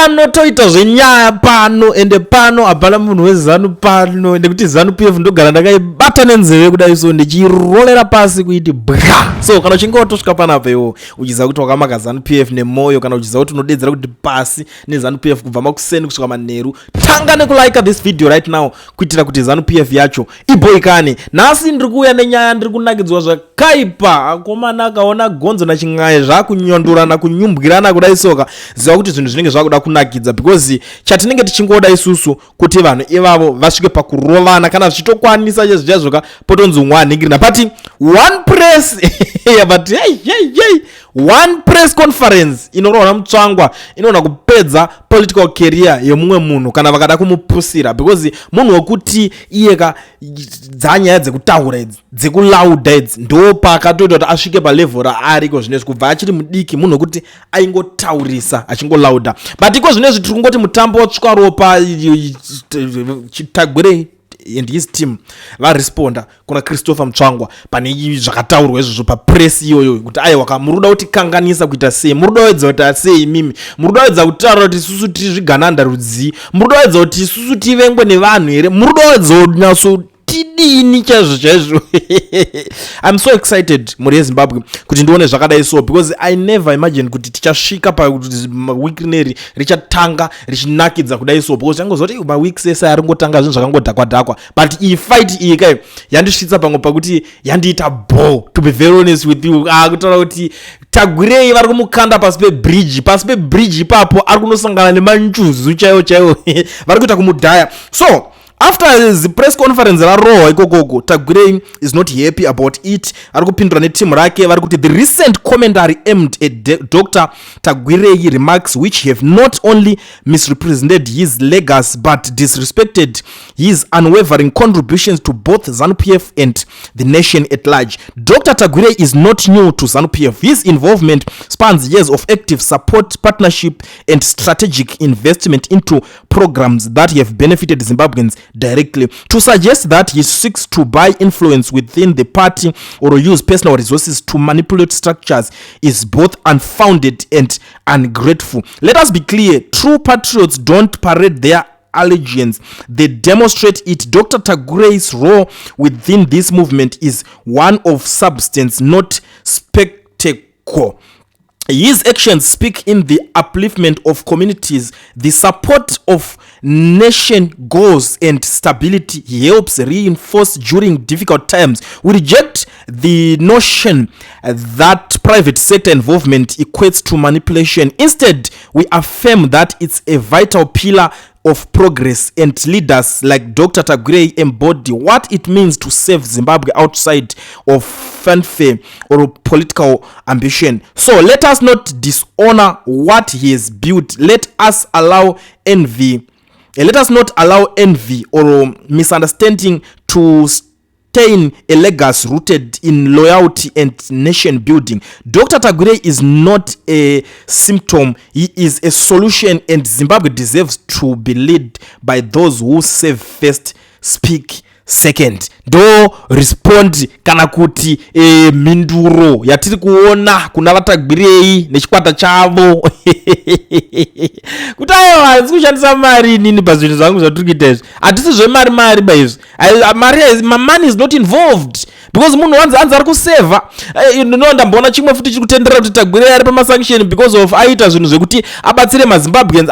pano toita zvenyaya pano ende pano hapana munhu wezanu pano ende kuti zanu pf ndogara ndakaibata nenzeve kudai so ndichirolera pasi kuiti bwa. So kana uchinge watosvika panapa iwo uchiziva kuti wakamaka zanu pf nemoyo kana uchiziva kuti unodedzera kuti pasi nezanu pf kubva makuseni kusvika manheru, tanga nekulike this video right now kuitira kuti zanu pf yacho iboikane. Nhasi ndiri kuuya nenyaya ndiri kunakidzwa zvakaipa. Akomana akaona gonzo nachin'aye zvakunyondorana kunyumbwirana kudai soka ziva kuti zvinhu zvinenge zvakuda kunakidza, because chatinenge tichingoda isusu kuti vanhu ivavo vasvike pakurovana kana zvichitokwanisa chezvizvazvoka potonzi mwanhingirina but one press but hey one press conference inoronwa Mutsvangwa inoona kupedza political career yemumwe munhu kana vakada kumupusira, because munhu wekuti iyeka dzanyaya dzekutaura idzi dzekulauda idzi ndo pakatoita kuti asvike palevel raariko zvinezvi kubva achiri mudiki munhu wekuti aingotaurisa achingolauda. But iko zvinezvi tiri kungoti mutambo watsvika ropa Tagwirei and his team varesponda kuna Christopher Mutsvangwa pane zvakataurwa izvozvo papress iyoyo kuti aiwa muruda kuti kanganisa kuita sei, muruda wedza kuti sei mimi, muruda wedza kutaura kuti isusu tiri zvigananda rudzi, muruda wedza kuti isusu tivengwe nevanhu here, muruda wedza kunyaso tidini chaizvo. I'm so excited muri Zimbabwe kuti ndione zvakadai so, because I never imagined kuti tichasvika paweek neri richatanga richinakidza kudai so, because changozoti maweeks ese aringotanga zvinhu zvakangodhakwa but iyi fight iyi kai yandisvitsa pamwe pakuti yandiita ball, to be very honest with you. Kutaura kuti Tagwirei vari kumukanda pasi pebridge ipapo ari kunosangana nemanchuzu chaiwo vari kuita kumudhaya. So after the press conference rarohwa ikokoko, Tagwirei is not happy about it. Ari kupindura neteam rake vari kuti the recent commentary aimed at Dr. Tagwirei remarks which have not only misrepresented his legacy but disrespected his unwavering contributions to both ZANU-PF and the nation at large. Dr. Tagwirei is not new to ZANU-PF. His involvement spans years of active support, partnership and strategic investment into programs that have benefited Zimbabweans directly. To suggest that he seeks to buy influence within the party or use personal resources to manipulate structures is both unfounded and ungrateful. Let us be clear, true patriots don't parade their allegiance, they demonstrate it. Dr. Tagwirei's role within this movement is one of substance, not spectacle. His actions speak in the upliftment of communities, the support of nation goals and stability he helps reinforce during difficult times. We reject the notion that private sector involvement equates to manipulation. Instead, we affirm that it's a vital pillar of progress, and leaders like Dr. Tagwirei embody what it means to save Zimbabwe outside of fanfare or political ambition. So let us not dishonor what he has built. Let us not allow envy or misunderstanding to stain a legacy rooted in loyalty and nation building. Dr. Tagwirei is not a symptom, he is a solution, and Zimbabwe deserves to be led by those who save first, speak second. Do respond kana kuti minduro yatiri kuona kuna vaTagwirei nechikwata chavo kuti ayo hanzi kushandisa mari nini pazvinhu zvangu zvatiri kuita izvi, hatisi zvemari baizvi, money is not involved, because munhu wanzi ari kuseva. Ndamboona chimwe futi chiri kutenderera kuti Tagwirei ari pamasanction because of aita zvinhu zvekuti abatsire maZimbabweans.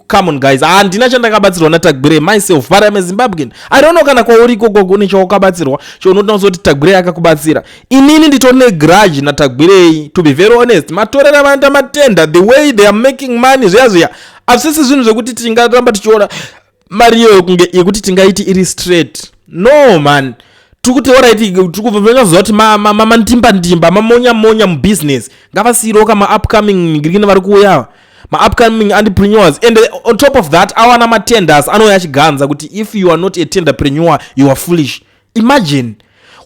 Come on guys, handina chandakabatsirwa naTagwirei myself, but I'm a Zimbabwean. I don't know kana kwauri ikoko nechawakabatsirwa chaunotaura kuti Tagwirei akakubatsira. Inini nditori negrudge naTagwirei, to be very honest. Matorera vanoita matenda, the way they are making money zviya asisi zvinhu zvekuti tingaramba tichiona mari yekuti tingaiti iri straight. No man, tukuti alright, tukubva zoti mandimba mamonya mubusiness ngavasiyirewo kama upcoming ngirikini vari kuuya upcoming entrepreneurs. And on top of that awana matenders anouya achiganza kuti if you are not a tenderpreneur you are foolish. Imagine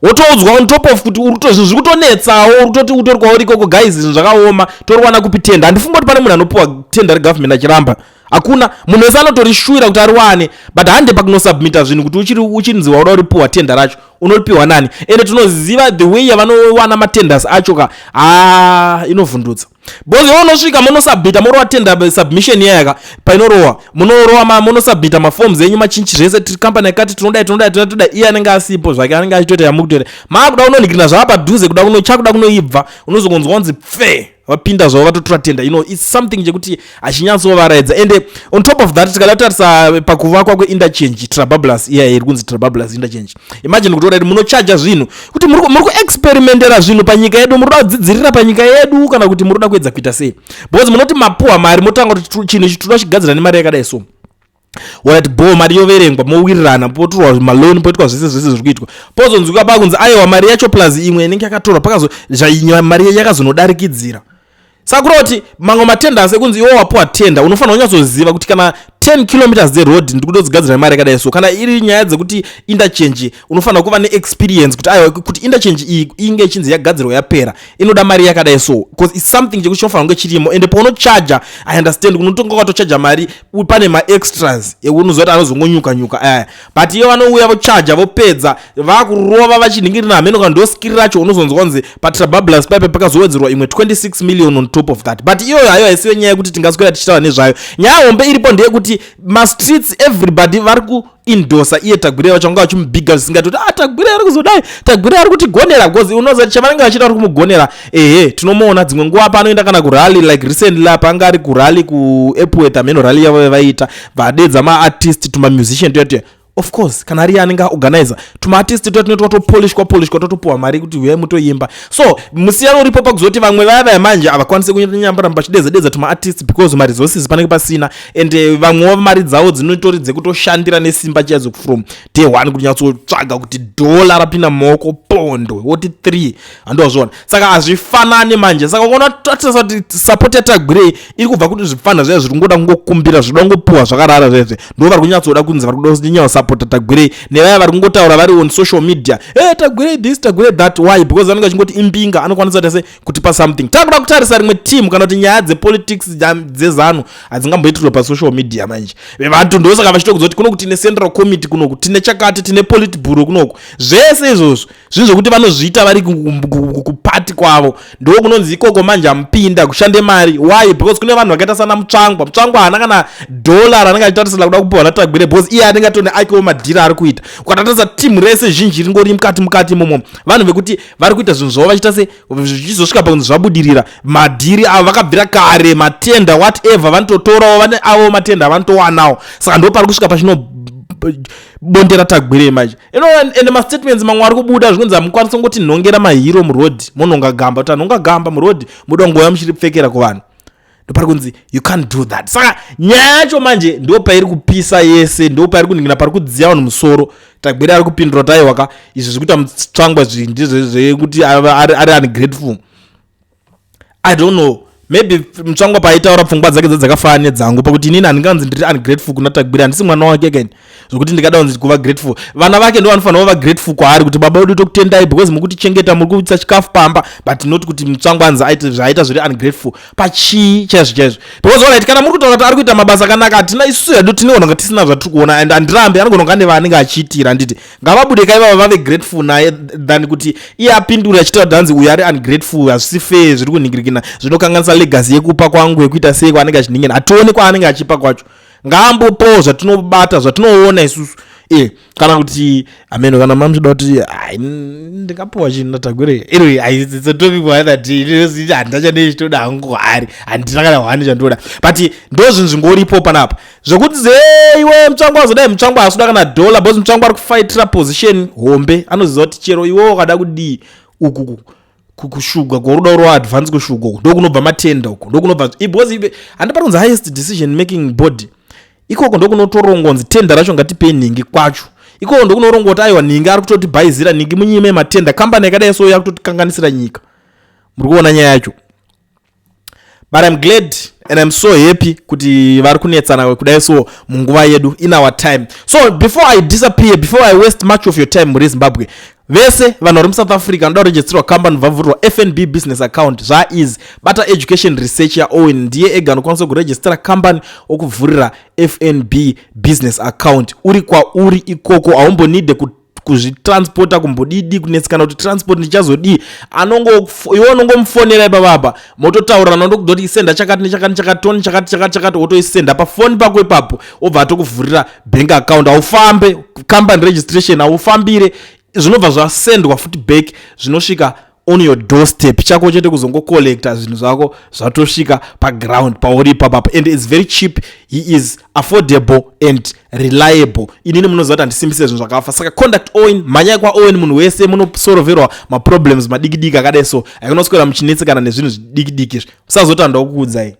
wotoudzwa on top of kuti zvinhu zvikutonetsawo utoti utori kwauri ikoko guys zvinhu zvakaoma tori wana kupi tenda. Handifunga kuti pane munhu anopiwa tenda regovernment achiramba, hakuna munhu wese anotorishuvira kuti ari wane, but hande pakunosubmita zvinhu kuti uchinziwa uda uripiwa tenda racho unoripiwa nani. Ende tinoziva the way yavanowana matenders acho inovhundutsa. bozi unosvika munosubmita moro atenda submission yaka painorowa munorowa munosubmita maforms enyu machinchi zvese tiri company yakati tinoda iye anenge asipo zvake anenge achitoita yamukutoita maakuda kunonikirina zvaapadhuze kuda chakuda kunoibva unozokonzwa kunzi pfe vapinda zvavo vatotora tenda it's something chekuti achinyatsovaradza ende on top of that tikada kutarisa pakuvakwa kweinterchange trabablas iya iri kunzi trabablas interchange imagine kuti already munochaja zvinhu kuti muri kuexperimentera zvinhu panyika yedu muri kuda kudzidzirira panyika yedu kana kuti muri kuda kuedza kuita sei because munoti mapuwa mari motanga kuti chinhu ichi toda kuchigadzira nemari yakadai so wati bo mari yoverengwa mowirirana potorwa maloni poitwa zvese zviri kuitwa pozonzwika pakunzi aiwa mari yacho plus imwe inenge yakatorwa pakazozvainywa mari yakazonodarikidzira saka kuti mamwe matenda asekunzi iwo wapuwa tenda unofanira kunyatsoziva kuti kana 10 km dzeroad ndikutogadzira mari yakadai so kana iri nyaya dzekuti interchange unofanira kuva neexperience kuti aiwa kuti interchange iyi inge ichinzi yagadzirwa yapera inoda mari yakadai so because it's something chekuti chinofanira kunge chirimo ende paunochaja I understand unotonga kwatochaja mari pane maextras unozoti anozongonyuka aya but iye vanouya vochaja vopedza vakurova vachiningirira hameno kana ndoskiri racho unozonzwa kunzi patrabablas paipe pakazowedzerwa imwe 26 million on top of that but iyoyo hayo haisiwe nyaya yekuti tingaswera tichitaura nezvayo nyaya hombe iripo ndeyekuti mastreets everybody vari kuindosa iye Tagwirei vachanga vachimubiga zvisingati kuti Tagwirei ari kuzodai Tagwirei ari kutigonera because unoziva chavanenge vachida vari kumugonera tinomuona dzimwe nguva panoenda kana kurally like recently apa anga ari kurally kuepworth ameno rally yavo vaita vadedza maartist tumamusician toyatoya of course kana ari anenge aorganizer tumaartist totinoti polishwa totopuwa mari kuti uyai mutoimba so musiyano uripo pakuzoti vamwe vaya manje avakwanisi kunyambara pachidedza tumaartist because maresources panenge pasina ende vamwewo mari dzavo dzinotori dzekutoshandira nesimba chadzo from day 1 kuti nyatsotsvaga kuti dola rapinda mumaoko pondo woti 3 andozvona saka hazvifanani manje saka ukaona tatisa kuti support yaTagwirei iri kubva kuti zvifana zvaya zviri kungoda kungokumbira zvinoda kungopuwa zvakarara zvese ndo vari kunyatsoda kunzi vari kuda kunyawo support Tagwirei nevaya vari kungotaura vari on social media Tagwirei this Tagwirei that why because vanenge vachingoti imbinga anokwanisa tese kutipa something takuda kutarisa rimwe team kana kuti nyaya dzepolitics dzezano hadzingamboitirwa pasocial media manje vantu ndosaka vachitokuzoti kuno kuti tine central committee kunoku tine chakati tine politburo kunoku zvese izvozvo zvinhu zvokuti vanozviita vari kupati kwavo ndo kunonzi ikoko manje amupinda kushande mari why because kune vanhu vakaita sana mutsvangwa haana kana dollar anenge achitarisira kuda kupiwa naTagwirei because iye anenge atone aikewo madhira ari kuita ukatarisa timu rese zhinji ringori mukati imomo vanhu vekuti vari kuita zvinhu zvavo vachiita se zvichizosvika pakunzi zvabudirira madhiri avo vakabvira kare matenda whatever vanototorawo vane avo matenda vanotowanawo saka ndo pari kusvika pachino bondera Tagwirei manje ende mastatements mamwe ari kubuda zvikunzi hamukwanisi kungoti nhongera mahiro muroad munonga gamba kuti anonga gamba muroad muda ngoya muchiripfekera kuvanhu ndopari kunzi you can't do that saka nyaya yacho manje ndo pairi kupisa yese ndo pairi kuningira pari kudziya vanhu musoro Tagwirei ari kupindura kuti aiwaka izvi zvikuita Mutsvangwa zvekuti ari ungrateful I don't know maybe Mutsvangwa paitaura pfungwa dzake dzakafanana nedzangu pakuti inini handinganzi ndiri ungrateful kuna Tagwirei handisi mwana wake kani zvokuti ndingada kunzi kuva grateful vana vake ndo vanofanira kuva grateful kwaari kuti baba vedu tokutendai because muri kutichengeta muri kuitsa chikafu pamba but not kuti Mutsvangwa anzi zvaita zviri ungrateful pachii chaizvo because alright kana muri kutaura kuti ari kuita mabasa akanaka hatina isusu hedu tinoona nga tisina zvatiri kuona and handirambe anogona kunge ane vaanenge achiitira handiti ngavabude kaivava vave grateful naye than kuti iye apindure achitaura kuti hanzi uyu ari ungrateful hazvisi fair zviri kuningirikina zvinokanganisa legacy yekupa kwangu yekuita sei kwaanenge achiningina hationi kwaanenge achipa kwacho ngaambopawo zvatinobata zvatinoona isusu kana kuti ameno kana mamuchida kuti ndingapuwa chinhu naTagwirei anyway it's a topic that handachanechitoda hangu hari handina kana hwani chandoda but ndo zvinhu zvingoripo panapa zvokuti iwe Mutsvangwa azodai Mutsvangwa hasuda kana dollar because Mutsvangwa ari kufaitira position hombe anoziva kuti chero iwewo wakada kudii uku kushugwa goruda ro advance kushugwa ndo kunobva matenda uko ndo kunobva because handipari kunzi highest decision making body ikoko ndo kunotorongo nzi tenda racho ngatipe ningi kwacho ikoko ndo kunorongo kuti aiwa ningi ari kutoti bhaizira ningi munyime matenda company yakadai so yakutotikanganisira nyika muri kuona nyaya yacho but I'm glad and I'm so happy kuti vari kunetsana kudai so munguva yedu in our time so before I disappear before I waste much of your time muri Zimbabwe vese vanhu vari muSouth Africa vanoda kuregisterwa company vavhurwa FNB business account zvaizi bata education research yaOwen ndiye ega anokwanisa kuregistera company okuvhurira FNB business account uri kwauri ikoko haumbonide kuzvitransporta kumbodidi kunetsekana kuti transport ndichazodii, iwe unongomufonera ipapapa mototaurirana ndokudoti isenda chakati nechakati toni chakati wotoisenda pafoni pako ipapo obva atokuvhurira bank account. Aufambe company registration, aufambire, zvinobva zvasendwa futi back zvinosvika on your doorstep chako chete kuzongocollecta zvinhu zvako zvatosvika paground pauri papapa, and it's very cheap. He is affordable and reliable. Inini munoziva kuti handisimbise zvinhu zvakafa, saka contact Owen, mhanyai kwaOwen, munhu wese munosoroverwa maproblems madikidiki akadai so, akunoswera muchinetsekana nezvinhu zvidikidiki, musazotandawo kukuudzai.